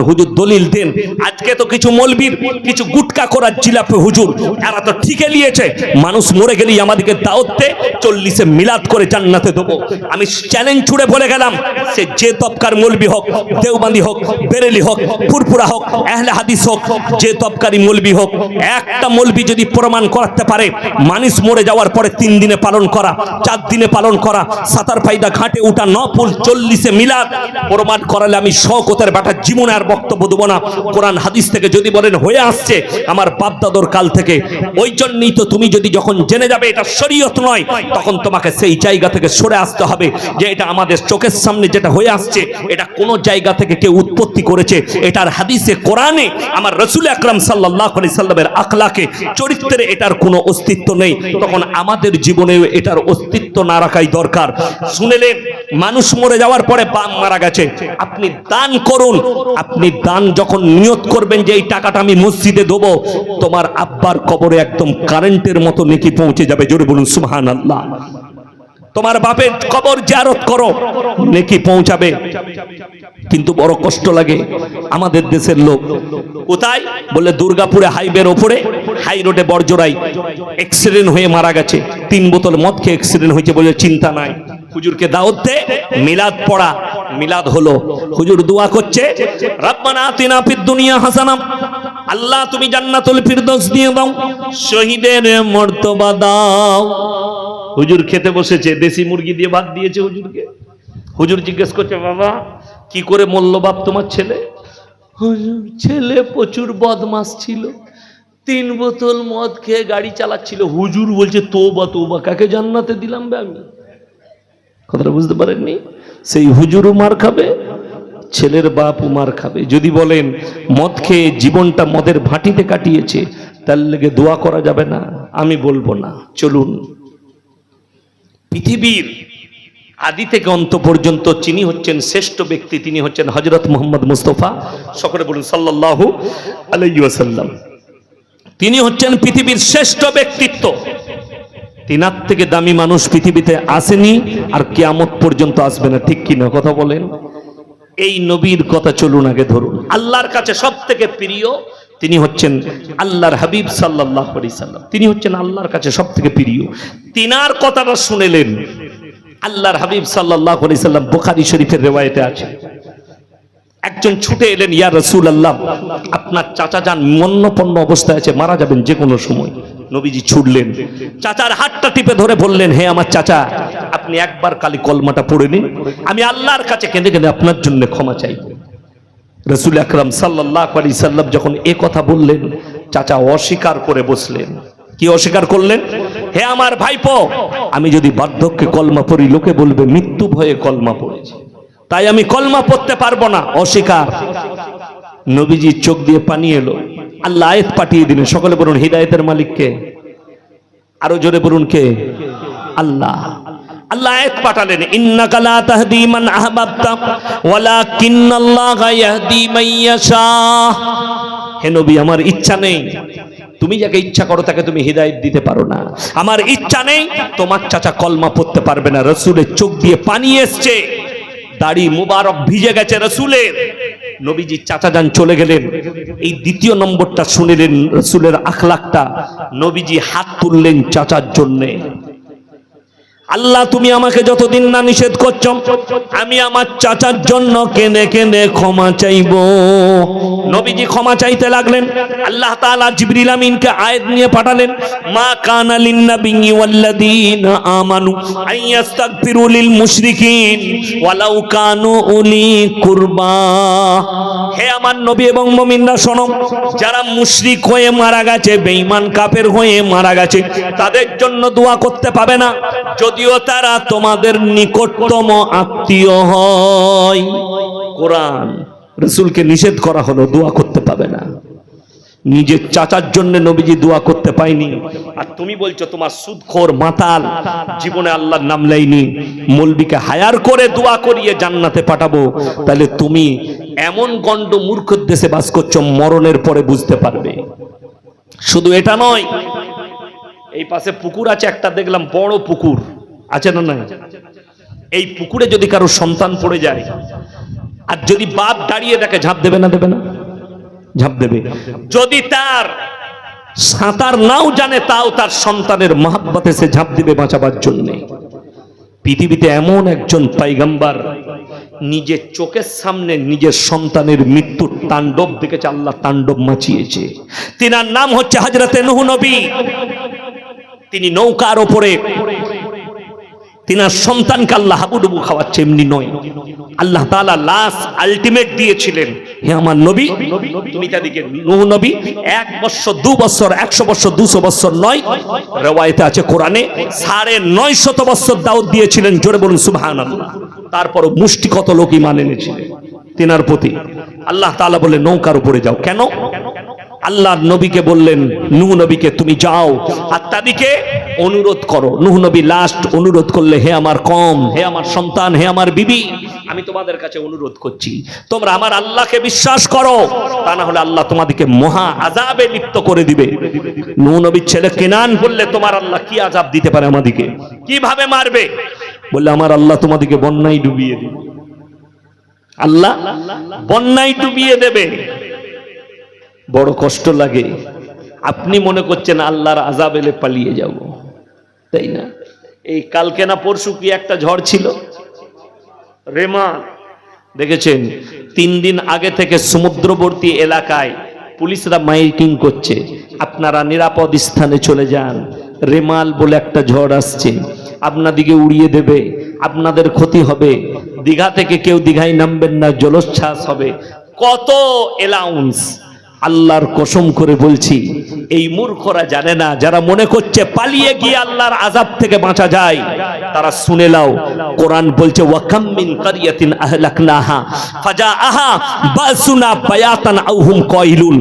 হুজুর দলিল দেন। আজকে তো কিছু মৌলবীর কিছু গুটকা করার জিলাপি হুজুর এরা তো ঠিকে নিয়েছে, মানুষ মরে গেলেই আমাদেরকে দাওয়াত দে, 40-এ মিলাদ করে জান্নাতে দেবো। আমি চ্যালেঞ্জ ছুড়ে বলে গেলাম, সে যে তবকার মৌলবী হোক, দেওবন্দি হোক, বেরেলি হোক, ফুরফুরা হোক, আহলে হাদিস হোক, যে তবকারি মৌলবী হোক, একটা মৌলবী যদি প্রমাণ করাতে পারে মানুষ মরে যাওয়ার পরে 3 দিনে পালন করা, 4 দিনে পালন করা, সাতার ফায়দা ঘাটে উঠা নফল, 40-এ মিলাদ প্রমাণ করালে আমি শওকতের বেটা জীবনে আর বক্তব্য দেবো না। কোরআন হাদিস থেকে যদি বলেন হয়ে আসছে আমার বাপ দাদর কাল থেকে, ওই জন্যই তো তুমি যদি যখন জেনে যাবে এটা শরীয়ত নয়, তখন তোমাকে সেই জায়গা থেকে সরে আসতে হবে যে এটা আমাদের চোখের সামনে যেটা হয়ে আসছে এটা কোন জায়গা থেকে কেউ উৎপত্তি করেছে, এটার হাদিসে কোরআনে আমার রাসূল আকরাম সাল্লাল্লাহু আলাইহি সাল্লামের আখলাকে চরিত্রে এটার কোনো অস্তিত্ব নেই, তখন আমাদের জীবনেও এটার অস্তিত্ব না রাখাই দরকার। শুনেলেন মানুষ মরে যাওয়ার পরে বাপ মারা গেছে, আপনি দান করুন। আপনি দান যখন নিয়ত করবেন যে এই টাকাটা আমি মসজিদে দেবো, তোমার আব্বার কবরে একদম কারেন্টের মতো নেকি পৌঁছে যাবে। জোরে বলুন সুবহানাল্লাহ। তোমার বাপের কবর জিয়ারত করো, নেকি পৌঁছাবে। কিন্তু বড় কষ্ট লাগে আমাদের দেশের লোক কোথায় বলে দুর্গাপুরে হাইওয়ের ওপরে হাই রোডে বড়জোড়াই অ্যাক্সিডেন্ট হয়ে মারা গেছে, 3 বোতল মদ খেয়ে অ্যাক্সিডেন্ট হয়েছে, বলে চিন্তা নাই, হুজুরকে দাওয়াত দে, মিলাদ পড়া। মিলাদ হলো, হুজুর দোয়া করছে রব্বানা আতিনা ফিদ দুনিয়া হাসানা, আল্লাহ তুমি জান্নাতুল ফিরদৌস দিয়ে দাও, শহীদের মর্তবা দাও। হুজুর খেতে বসেছে, দেশি মুরগি দিয়ে ভাত দিয়েছে হুজুরকে। হুজুর জিজ্ঞেস করছে বাবা কি করে মরল বাপ তোমার ছেলে? হুজুর ছেলে প্রচুর বদমাস ছিল, 3 বোতল মদ খেয়ে গাড়ি চালাচ্ছিল। হুজুর বলছে তওবা তওবা, কাকে জান্নাতে দিলাম বে আমি? কথাটা বুঝতে পারেননি? সেই হুজুরও মার খাবে, ছেলের বাপও মার খাবে। যদি বলেন মদ খেয়ে জীবনটা মদের ভাটিতে কাটিয়েছে, তার লেগে দোয়া করা যাবে না, আমি বলবো না। চলুন, পৃথিবীর আদি থেকে অন্ত পর্যন্ত যিনি হচ্ছেন শ্রেষ্ঠ ব্যক্তি, তিনি হচ্ছেন হযরত মুহাম্মদ মুস্তাফা, সকলে বলুন সাল্লাল্লাহু আলাইহি ওয়াসাল্লাম। তিনি হচ্ছেন পৃথিবীর শ্রেষ্ঠ ব্যক্তিত্ব, তিনার থেকে দামি মানুষ পৃথিবীতে আসেনি আর কিয়ামত পর্যন্ত আসবে না, ঠিক কিনা কথা বলেন? এই নবীর কথা চলুন আগে ধরুন। আল্লাহর কাছে সব থেকে প্রিয় তিনি হচ্ছেন আল্লাহর হাবিব সাল্লাল্লাহু আলাইহি সাল্লাম, তিনি হচ্ছেন আল্লাহর কাছে সব থেকে প্রিয়। তিনার কথাটা শুনেলেন আল্লাহর হাবিব সাল্লাল্লাহু আলাইহি সাল্লাম, বুখারী শরীফের রিওয়ায়াতে আছে, একজন ছুটে এলেন, ইয়া রাসূলুল্লাহ আপনার চাচা যান মন্নপন্ন অবস্থায় আছে, মারা যাবেন যে কোনো সময়। নবীজি ছুটলেন, চাচার হাতটা টিপে ধরে বললেন, হে আমার চাচা আপনি একবার কালি কলমাটা পড়ে নিন, আমি আল্লাহর কাছে কেঁদে কেঁদে আপনার জন্য ক্ষমা চাইব। রাসূল আকরাম সাল্লাল্লাহু আলাইহি সাল্লাম যখন এ কথা বললেন, চাচা অস্বীকার করে বসলেন। কি অস্বীকার করলেন? হে আমার ভাইপো, আমি যদি বার্ধক্যে কলমা পড়ি লোকে বলবে মৃত্যু ভয়ে কলমা পড়েছে, তাই আমি কলমা পড়তে পারবো না। অস্বীকার। নবীজির চোখ দিয়ে পানি এলো, আল্লাহ আয়াত পাঠিয়ে দিলেন। সকলে বলুন হিদায়াতের মালিক কে? আরো জোরে বলুন কে? আল্লাহ। আল্লাহ আয়াত পাঠালেন, ইন্নাকা লা তাহদি মান আহবাবতা ওয়ালাকিন্নাল্লাহা ইয়াহদি মান ইয়াশা। হে নবী আমার ইচ্ছা নেই, তুমি যাকে ইচ্ছা করো তাকে তুমি হিদায়াত দিতে পারো না। আমার ইচ্ছা নেই, তোমার চাচা কলমা পড়তে পারবে না। রাসূলের চোখ দিয়ে পানি এসছে, দাড়ি মুবারক ভিজে গেছে রাসূলের। নবীজি চাচা যান চলে গেলেন। এই দ্বিতীয় নম্বরটা শুনিলেন রাসূলের আখলাকটা, নবীজি হাত তুললেন চাচার জন্য। আল্লাহ তুমি আমাকে যতদিন না নিষেধ করছো, আমি আমার চাচার জন্য কেঁদে কেঁদে ক্ষমা চাইব। নবীজি ক্ষমা চাইতে লাগলেন। আল্লাহ তাআলা জিবরিল আমিনকে আয়াত নিয়ে পাঠালেন, মা কানা লিন-নাবিয়্যি ওয়াল্লাযীনা আমানু আইয়াস্তাগফিরু লিল মুশরিকিন ওয়ালাউ কানু উলি কুরবা। হে আমার নবী এবং মুমিনরা শোনো, যারা মুশরিক হয়ে মারা গেছে, বেঈমান কাফের হয়ে মারা গেছে, তাদের জন্য দোয়া করতে পাবে না যদিও তারা তোমাদের নিকটতম আত্মীয় হয়। কোরআন রাসূলকে নিষেধ করা হলো, দোয়া করতে পাবে না। নিজের চাচার জন্য নবীজি দোয়া করতে পায়নি, আর তুমি বলছো তোমার সুদখোর মাতাল জীবনে আল্লাহর নাম নেয়নি, মৌলবীকে হায়ার করে দোয়া করিয়ে জান্নাতে পাঠাবো। তাহলে তুমি এমন গন্ড মূর্খের দেশে বাস করছো, মরণের পরে বুঝতে পারবে। শুধু এটা নয়, এই পাশে পুকুর আছে একটা, দেখলাম বড় পুকুর আছে না? নাই। এই পুকুরে যদি কারো সন্তান পড়ে যায়, আর যদি বাপ দাঁড়িয়ে দেখে ঝাঁপ দেবে না? দেবে না? ঝাঁপ দেবে। যদি তার সাঁতার নাও জানে তাও তার সন্তানের মহাব্বতে সে ঝাঁপ দিবে বাঁচাবার জন্য। পৃথিবীতে এমন একজন পয়গম্বর নিজের চোখের সামনে নিজের সন্তানের মৃত্যুর তাণ্ডব দেখেছে, আল্লাহ তাণ্ডব মাচিয়েছে। তিনার নাম হচ্ছে হযরতে নূহ নবী। তিনি নৌকার ওপরে তিনার সন্তানকে আল্লাহ হাবুডুবু খাওয়াচ্ছে, এমনি নয়। আল্লাহ তাআলা লাস্ট আলটিমেট দিয়েছিলেন, হে আমার নবী তুমি তাদেরকে, নূহ নবী 1 বছর 2 বছর 100 বছর 200 বছর নয়, রওয়ায়েতে আছে কোরআনে 950 বছর দাওয়াত দিয়েছিলেন। জোরে বলুন সুবহানাল্লাহ। তারপর মুষ্টি কত লোক ঈমান এনেছিলেন তিনার প্রতি। আল্লাহ তাআলা বলে নৌকার উপরে যাও। কেন? আল্লাহর নবীকে বললেন, নূহ নবীকে তুমি যাও আর তাদেরকে অনুরোধ করো। নূহ নবী লাস্ট অনুরোধ করলে, হে আমার কওম, হে আমার সন্তান, হে আমার বিবি, আমি তোমাদের কাছে অনুরোধ করছি তোমরা আমার আল্লাহকে বিশ্বাস করো, তা না হলে আল্লাহ তোমাদেরকে মহা আযাবে লিপ্ত করে দিবে। নূহ নবীর ছেলে কেনান বললে, তোমার আল্লাহ কি আযাব দিতে পারে আমাদেরকে, কিভাবে মারবে? বললে, আমার আল্লাহ তোমাদেরকে বন্যায় ডুবিয়ে দিবে। আল্লাহ বন্যায় ডুবিয়ে দেবে। বড় কষ্ট লাগে। আপনি মনে করছেন আল্লাহর আযাব এলে পালিয়ে যাব, তাই না? এই কালকে না পরশু কি একটা ঝড় ছিল, রেমাল, দেখেছেন? 3 দিন আগে থেকে সমুদ্রবর্তী এলাকায় পুলিশরা মাইকিং করছে, আপনারা নিরাপদ স্থানে চলে যান, রেমাল বলে একটা ঝড় আসছে, আপনাদিকে উড়িয়ে দেবে, আপনাদের ক্ষতি হবে, দীঘা থেকে কেউ দীঘায় নামবেন না, জলোচ্ছ্বাস হবে। কত অ্যালাউন্স! আল্লাহর কসম করে বলছি, এই মূর্খরা জানে না, যারা মনে করছে পালিয়ে গিয়ে আল্লাহর আযাব থেকে বাঁচা যায়, তারা শুনে নাও, কোরআন বলছে ওয়াকাম মিন কারিয়াতিন আহলাকনাহা ফাজাআহা বাসুনা বায়াতান আও হুম কাইলুন।